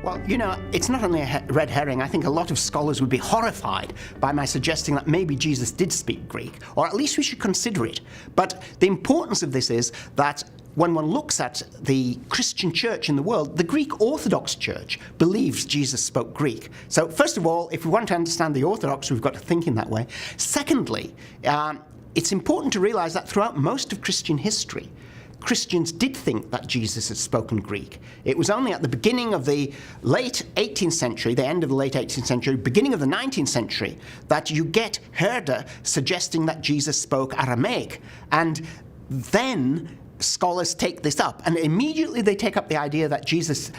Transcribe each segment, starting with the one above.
Well, you know, it's not only a red herring. I think a lot of scholars would be horrified by my suggesting that maybe Jesus did speak Greek, or at least we should consider it. But the importance of this is that when one looks at the Christian church in the world, the Greek Orthodox Church believes Jesus spoke Greek. So first of all, if we want to understand the Orthodox, we've got to think in that way. Secondly, it's important to realize that throughout most of Christian history, Christians did think that Jesus had spoken Greek. It was only at the beginning of the late 18th century, the end of the late 18th century, beginning of the 19th century, that you get Herder suggesting that Jesus spoke Aramaic. And then scholars take this up, and immediately they take up the idea that Jesus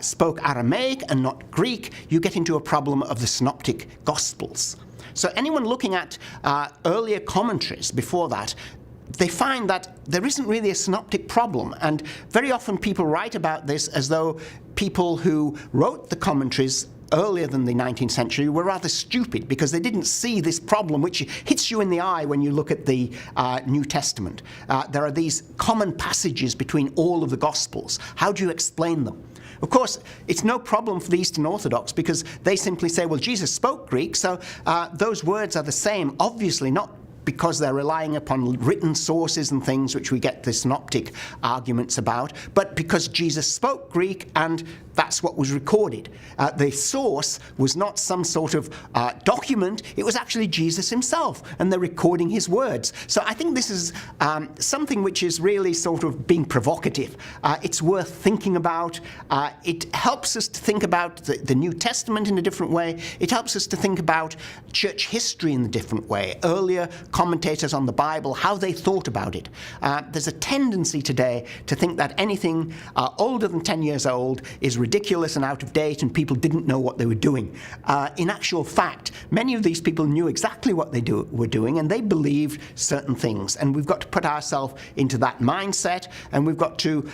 spoke Aramaic and not Greek. You get into a problem of the Synoptic Gospels. So anyone looking at earlier commentaries before that, they find that there isn't really a synoptic problem, and very often people write about this as though people who wrote the commentaries earlier than the 19th century were rather stupid because they didn't see this problem which hits you in the eye when you look at the New Testament. There are these common passages between all of the Gospels. How do you explain them? Of course, it's no problem for the Eastern Orthodox because they simply say, well, Jesus spoke Greek, so those words are the same, obviously not because they're relying upon written sources and things which we get the synoptic arguments about, but because Jesus spoke Greek and that's what was recorded. The source was not some sort of document, it was actually Jesus himself, and they're recording his words. So I think this is something which is really sort of being provocative. It's worth thinking about. It helps us to think about the New Testament in a different way. It helps us to think about church history in a different way. Earlier commentators on the Bible, how they thought about it. There's a tendency today to think that anything older than 10 years old is ridiculous and out of date and people didn't know what they were doing. In actual fact, many of these people knew exactly what they were doing and they believed certain things. And we've got to put ourselves into that mindset, and we've got to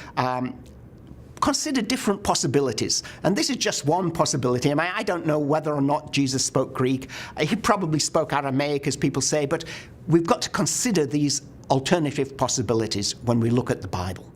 consider different possibilities. And this is just one possibility. I mean, I don't know whether or not Jesus spoke Greek. He probably spoke Aramaic, as people say, but we've got to consider these alternative possibilities when we look at the Bible.